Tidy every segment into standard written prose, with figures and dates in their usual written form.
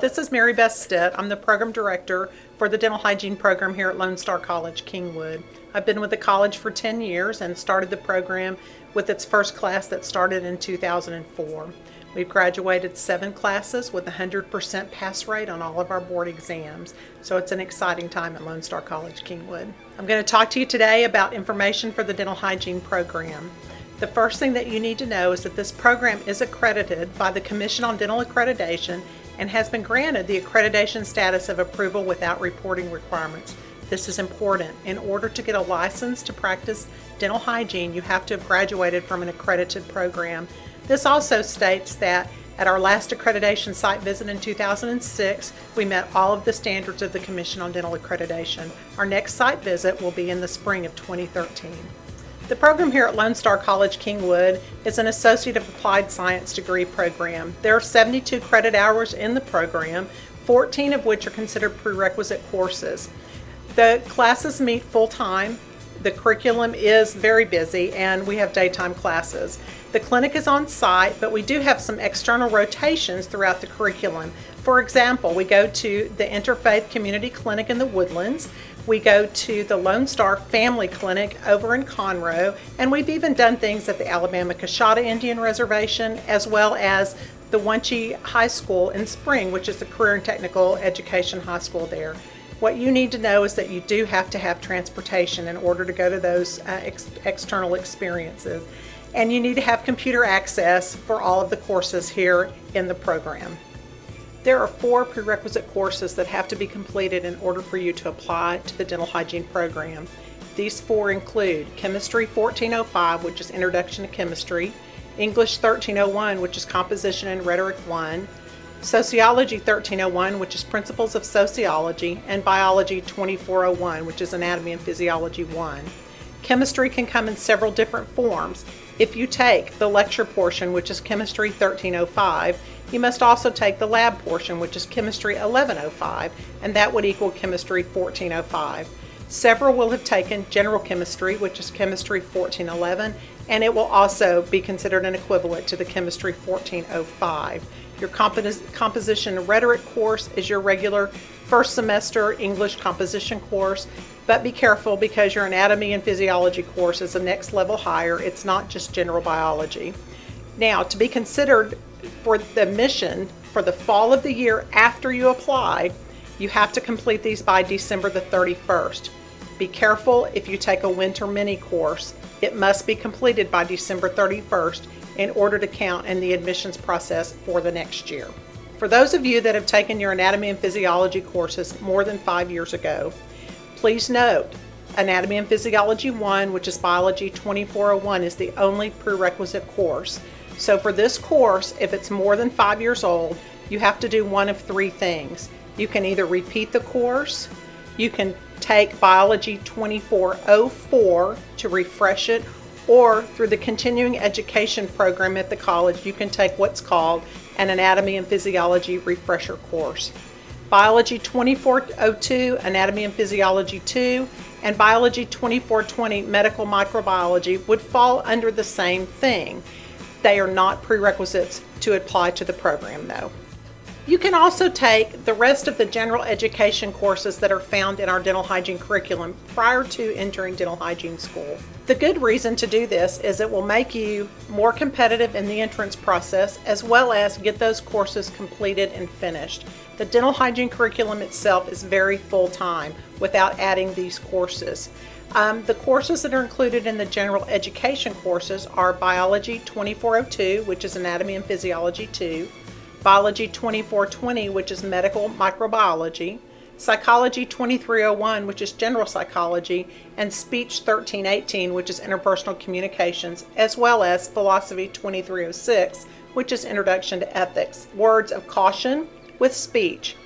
This is Maribeth Stitt. I'm the program director for the dental hygiene program here at Lone Star College, Kingwood. I've been with the college for 10 years and started the program with its first class that started in 2004. We've graduated 7 classes with a 100% pass rate on all of our board exams. So it's an exciting time at Lone Star College, Kingwood. I'm going to talk to you today about information for the dental hygiene program. The first thing that you need to know is that this program is accredited by the Commission on Dental Accreditation and has been granted the accreditation status of approval without reporting requirements. This is important. In order to get a license to practice dental hygiene, you have to have graduated from an accredited program. This also states that at our last accreditation site visit in 2006, we met all of the standards of the Commission on Dental Accreditation. Our next site visit will be in the spring of 2013. The program here at Lone Star College, Kingwood is an Associate of Applied Science degree program. There are 72 credit hours in the program, 14 of which are considered prerequisite courses. The classes meet full-time. The curriculum is very busy and we have daytime classes. The clinic is on site, but we do have some external rotations throughout the curriculum. For example, we go to the Interfaith Community Clinic in the Woodlands. We go to the Lone Star Family Clinic over in Conroe, and we've even done things at the Alabama Coshada Indian Reservation, as well as the Wanchee High School in Spring, which is the Career and Technical Education High School there. What you need to know is that you do have to have transportation in order to go to those external experiences. And you need to have computer access for all of the courses here in the program. There are 4 prerequisite courses that have to be completed in order for you to apply to the dental hygiene program. These 4 include Chemistry 1405, which is Introduction to Chemistry, English 1301, which is Composition and Rhetoric 1, Sociology 1301, which is Principles of Sociology, and Biology 2401, which is Anatomy and Physiology 1. Chemistry can come in several different forms. If you take the lecture portion, which is Chemistry 1305, you must also take the lab portion, which is Chemistry 1105, and that would equal Chemistry 1405. Several will have taken General Chemistry, which is Chemistry 1411, and it will also be considered an equivalent to the Chemistry 1405. Your Composition and Rhetoric course is your regular first semester English composition course, but be careful because your Anatomy and Physiology course is a next level higher. It's not just general biology. Now, to be considered for the admission for the fall of the year after you apply, you have to complete these by December the 31st. Be careful if you take a winter mini course. It must be completed by December 31st in order to count in the admissions process for the next year. For those of you that have taken your Anatomy and Physiology courses more than 5 years ago, please note Anatomy and Physiology 1, which is Biology 2401, is the only prerequisite course. So for this course, if it's more than 5 years old, you have to do one of 3 things. You can either repeat the course, you can take Biology 2404 to refresh it, or through the continuing education program at the college, you can take what's called an Anatomy and Physiology refresher course. Biology 2402, Anatomy and Physiology 2, and Biology 2420, Medical Microbiology, would fall under the same thing. They are not prerequisites to apply to the program, though. You can also take the rest of the general education courses that are found in our dental hygiene curriculum prior to entering dental hygiene school. The good reason to do this is it will make you more competitive in the entrance process, as well as get those courses completed and finished. The dental hygiene curriculum itself is very full-time without adding these courses. The courses that are included in the general education courses are Biology 2402, which is Anatomy and Physiology 2, Biology 2420, which is Medical Microbiology, Psychology 2301, which is General Psychology, and Speech 1318, which is Interpersonal Communications, as well as Philosophy 2306, which is Introduction to Ethics. Words of caution with speech.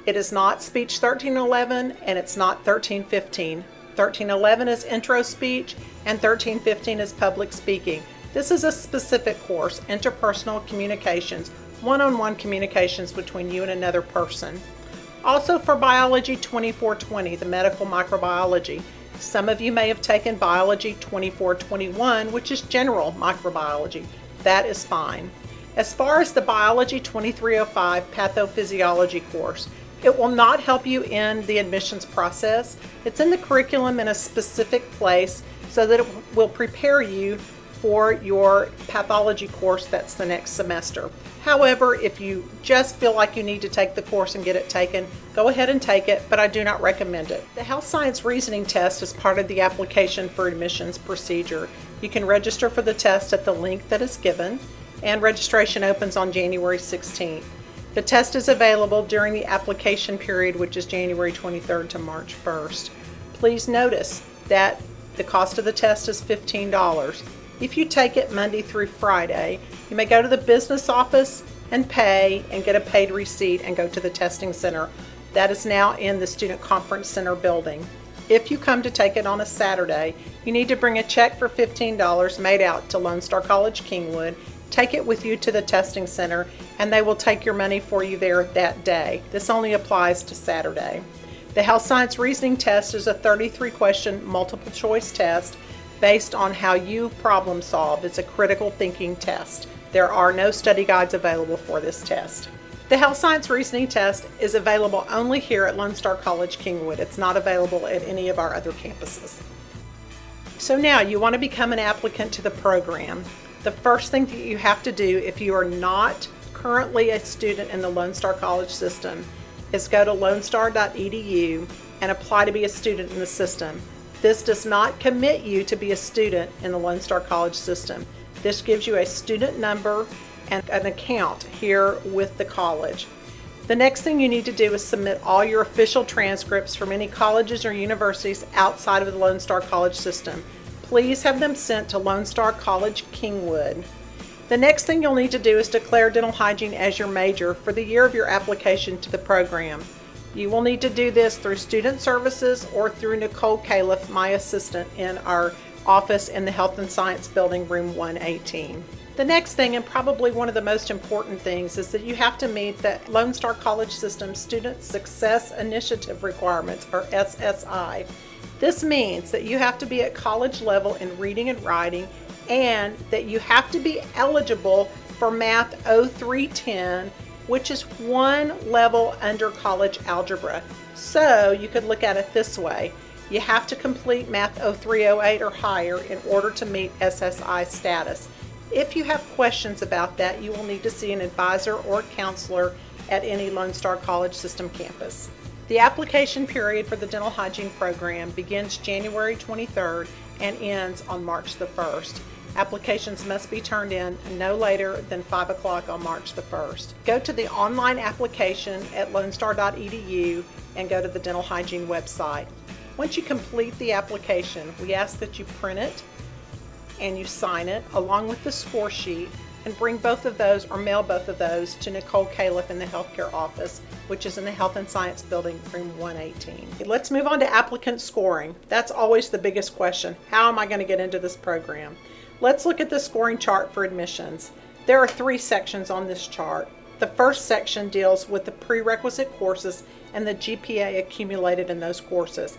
It is not Speech 1311 and it's not 1315. 1311 is intro speech and 1315 is public speaking. This is a specific course, interpersonal communications, one-on-one communications between you and another person. Also for Biology 2420, the medical microbiology, some of you may have taken Biology 2421, which is general microbiology. That is fine. As far as the Biology 2305 Pathophysiology course, it will not help you in the admissions process. It's in the curriculum in a specific place so that it will prepare you for your pathology course that's the next semester. However, if you just feel like you need to take the course and get it taken, go ahead and take it, but I do not recommend it. The Health Science Reasoning Test is part of the application for admissions procedure. You can register for the test at the link that is given, and registration opens on January 16th. The test is available during the application period, which is January 23rd to March 1st. Please notice that the cost of the test is $15. If you take it Monday through Friday, you may go to the business office and pay and get a paid receipt and go to the testing center. That is now in the Student Conference Center building. If you come to take it on a Saturday, you need to bring a check for $15 made out to Lone Star College Kingwood, take it with you to the testing center, and they will take your money for you there that day. This only applies to Saturday. The Health Science Reasoning Test is a 33-question multiple choice test based on how you problem solve. It's a critical thinking test. There are no study guides available for this test. The Health Science Reasoning Test is available only here at Lone Star College Kingwood. It's not available at any of our other campuses. So now you want to become an applicant to the program. The first thing that you have to do if you are not currently a student in the Lone Star College system is go to lonestar.edu and apply to be a student in the system. This does not commit you to be a student in the Lone Star College system. This gives you a student number and an account here with the college. The next thing you need to do is submit all your official transcripts from any colleges or universities outside of the Lone Star College system. Please have them sent to Lone Star College Kingwood. The next thing you'll need to do is declare dental hygiene as your major for the year of your application to the program. You will need to do this through Student Services or through Nicole Califf, my assistant, in our office in the Health and Science Building, room 118. The next thing, and probably one of the most important things, is that you have to meet the Lone Star College System Student Success Initiative requirements, or SSI. This means that you have to be at college level in reading and writing, and that you have to be eligible for Math 0310, which is one level under college algebra. So you could look at it this way. You have to complete Math 0308 or higher in order to meet SSI status. If you have questions about that, you will need to see an advisor or counselor at any Lone Star College System campus. The application period for the dental hygiene program begins January 23rd and ends on March the 1st. Applications must be turned in no later than 5 o'clock on March the 1st. Go to the online application at lonestar.edu and go to the dental hygiene website. Once you complete the application, we ask that you print it and you sign it along with the score sheet and bring both of those or mail both of those to Nicole Califf in the healthcare office, which is in the Health and Science Building, room 118. Let's move on to applicant scoring. That's always the biggest question. How am I going to get into this program? Let's look at the scoring chart for admissions. There are 3 sections on this chart. The first section deals with the prerequisite courses and the GPA accumulated in those courses.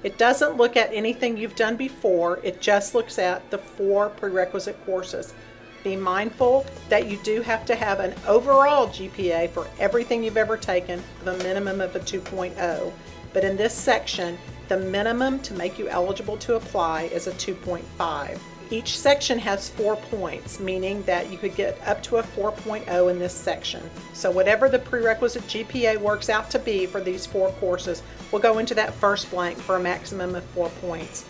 It doesn't look at anything you've done before, it just looks at the 4 prerequisite courses. Be mindful that you do have to have an overall GPA for everything you've ever taken of a minimum of a 2.0. But in this section, the minimum to make you eligible to apply is a 2.5. Each section has 4 points, meaning that you could get up to a 4.0 in this section. So whatever the prerequisite GPA works out to be for these 4 courses will go into that first blank for a maximum of 4 points.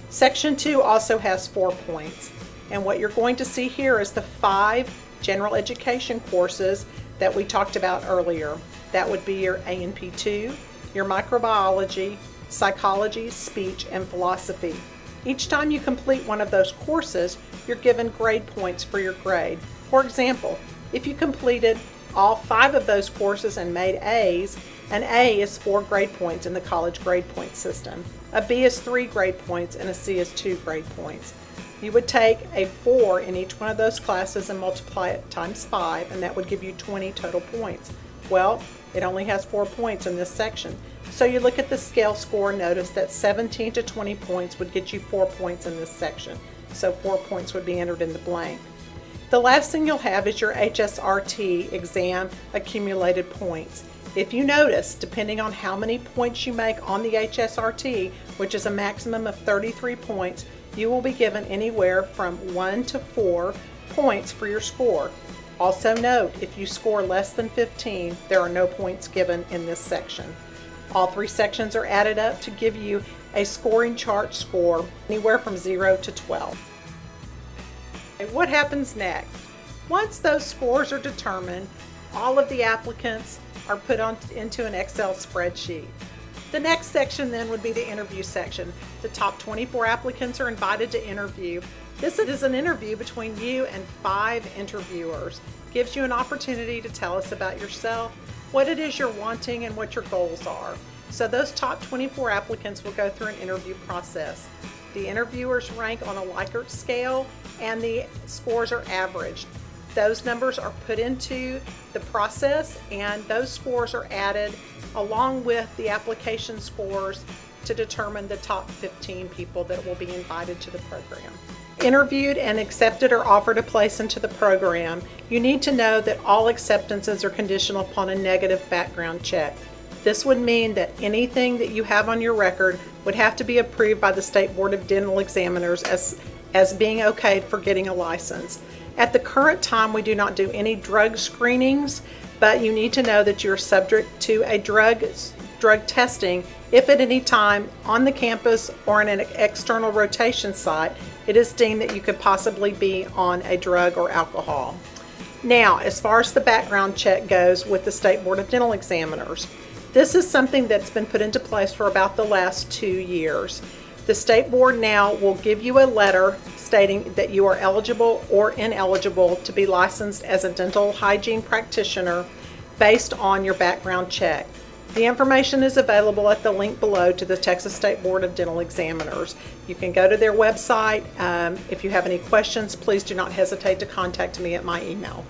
Section 2 also has 4 points. And what you're going to see here is the 5 general education courses that we talked about earlier. That would be your A&P 2, your microbiology, psychology, speech, and philosophy. Each time you complete one of those courses, you're given grade points for your grade. For example, if you completed all 5 of those courses and made A's, an A is 4 grade points in the college grade point system. A B is 3 grade points and a C is 2 grade points. You would take a 4 in each one of those classes and multiply it times 5, and that would give you 20 total points. Well, it only has 4 points in this section. So you look at the scale score and notice that 17 to 20 points would get you 4 points in this section. So 4 points would be entered in the blank. The last thing you'll have is your HSRT exam accumulated points. If you notice, depending on how many points you make on the HSRT, which is a maximum of 33 points, you will be given anywhere from 1 to 4 points for your score. Also note, if you score less than 15, there are no points given in this section. All 3 sections are added up to give you a scoring chart score anywhere from 0 to 12. What happens next? Once those scores are determined, all of the applicants are put into an Excel spreadsheet. The next section then would be the interview section. The top 24 applicants are invited to interview. This is an interview between you and 5 interviewers. Gives you an opportunity to tell us about yourself, what it is you're wanting, and what your goals are. So those top 24 applicants will go through an interview process. The interviewers rank on a Likert scale and the scores are averaged. Those numbers are put into the process and those scores are added along with the application scores to determine the top 15 people that will be invited to the program. Interviewed and accepted or offered a place into the program, you need to know that all acceptances are conditional upon a negative background check. This would mean that anything that you have on your record would have to be approved by the State Board of Dental Examiners as being okay for getting a license. At the current time, we do not do any drug screenings, but you need to know that you're subject to a drug testing if at any time on the campus or in an external rotation site it is deemed that you could possibly be on a drug or alcohol. Now, as far as the background check goes with the State Board of Dental Examiners, this is something that's been put into place for about the last 2 years. The State Board now will give you a letter stating that you are eligible or ineligible to be licensed as a dental hygiene practitioner based on your background check. The information is available at the link below to the Texas State Board of Dental Examiners. You can go to their website. If you have any questions, please do not hesitate to contact me at my email.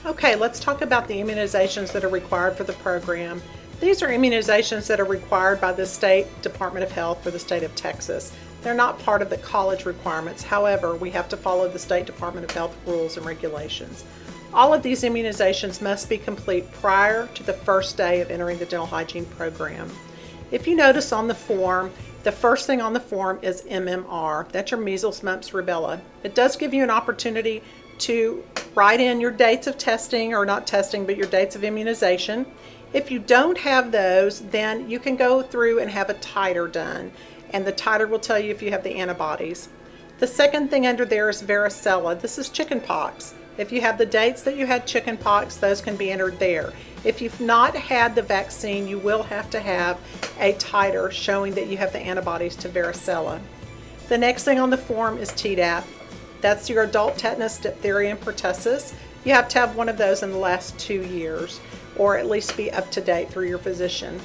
Okay, let's talk about the immunizations that are required for the program. These are immunizations that are required by the State Department of Health for the state of Texas. They're not part of the college requirements. However, we have to follow the State Department of Health rules and regulations. All of these immunizations must be complete prior to the first day of entering the dental hygiene program. If you notice on the form, the first thing on the form is MMR. That's your measles, mumps, rubella. It does give you an opportunity to write in your dates of testing, or not testing, but your dates of immunization. If you don't have those, then you can go through and have a titer done, and the titer will tell you if you have the antibodies. The second thing under there is varicella. This is chickenpox. If you have the dates that you had chickenpox, those can be entered there. If you've not had the vaccine, you will have to have a titer showing that you have the antibodies to varicella. The next thing on the form is Tdap. That's your adult tetanus, diphtheria, and pertussis. You have to have one of those in the last 2 years, or at least be up to date through your physician.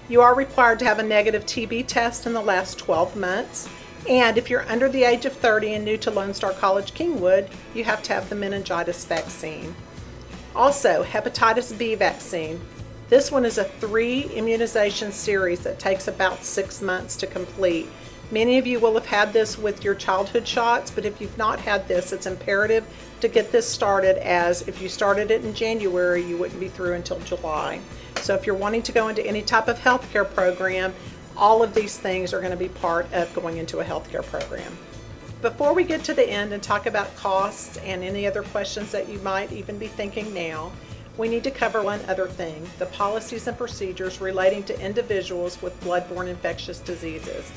You are required to have a negative TB test in the last 12 months. And if you're under the age of 30 and new to Lone Star College Kingwood, you have to have the meningitis vaccine. Also, hepatitis B vaccine. This one is a 3 immunization series that takes about 6 months to complete. Many of you will have had this with your childhood shots, but if you've not had this, it's imperative to get this started, as if you started it in January, you wouldn't be through until July. So if you're wanting to go into any type of healthcare program, all of these things are going to be part of going into a healthcare program. Before we get to the end and talk about costs and any other questions that you might even be thinking now, we need to cover one other thing: the policies and procedures relating to individuals with bloodborne infectious diseases.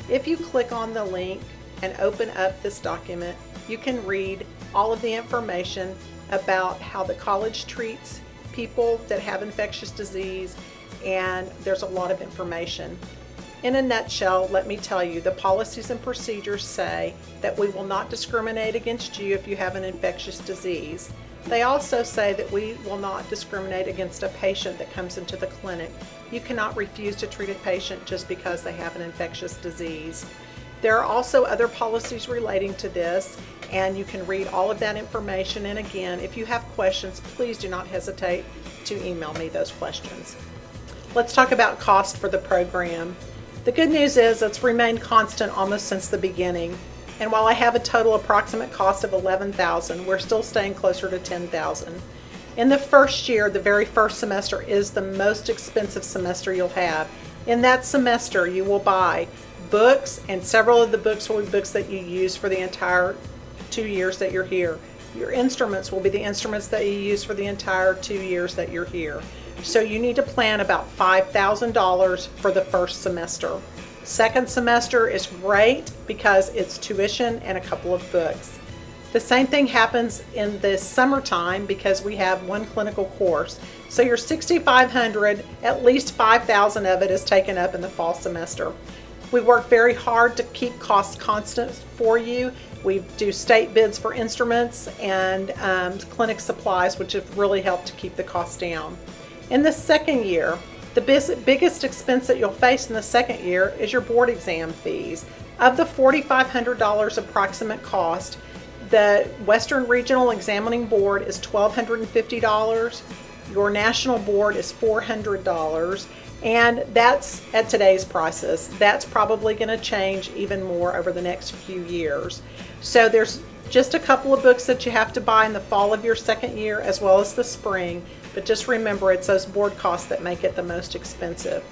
If you click on the link and open up this document, you can read all of the information about how the college treats people that have infectious disease, and there's a lot of information. In a nutshell, let me tell you, the policies and procedures say that we will not discriminate against you if you have an infectious disease. They also say that we will not discriminate against a patient that comes into the clinic. You cannot refuse to treat a patient just because they have an infectious disease. There are also other policies relating to this, and you can read all of that information. And again, if you have questions, please do not hesitate to email me those questions. Let's talk about cost for the program. The good news is it's remained constant almost since the beginning. And while I have a total approximate cost of $11,000, we're still staying closer to $10,000. In the first year, the very first semester is the most expensive semester you'll have. In that semester, you will buy books, and several of the books will be books that you use for the entire 2 years that you're here. Your instruments will be the instruments that you use for the entire 2 years that you're here. So you need to plan about $5,000 for the first semester. Second semester is great because it's tuition and a couple of books. The same thing happens in the summertime because we have one clinical course. So your $6,500, at least $5,000 of it is taken up in the fall semester. We work very hard to keep costs constant for you. We do state bids for instruments and clinic supplies, which have really helped to keep the costs down. In the second year, the biggest expense that you'll face in the second year is your board exam fees. Of the $4,500 approximate cost, the Western Regional Examining Board is $1,250. Your national board is $400. And that's at today's prices. That's probably going to change even more over the next few years. So there's just a couple of books that you have to buy in the fall of your second year as well as the spring. But just remember, it's those board costs that make it the most expensive.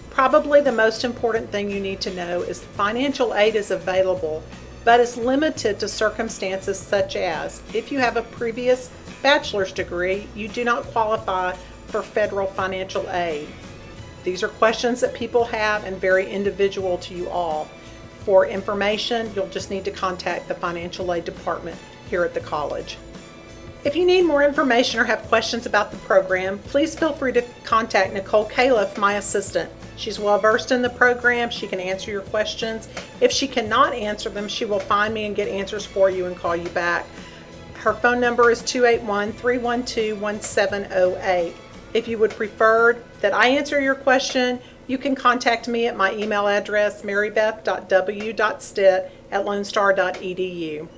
Probably the most important thing you need to know is financial aid is available, but is limited to circumstances such as if you have a previous bachelor's degree, you do not qualify for federal financial aid. These are questions that people have and very individual to you all. For information, you'll just need to contact the financial aid department here at the college. If you need more information or have questions about the program, please feel free to contact Nicole Califf, my assistant. She's well versed in the program. She can answer your questions. If she cannot answer them, she will find me and get answers for you and call you back. Her phone number is 281-312-1708. If you would prefer that I answer your question, you can contact me at my email address, maribeth.w.stitt@lonestar.edu.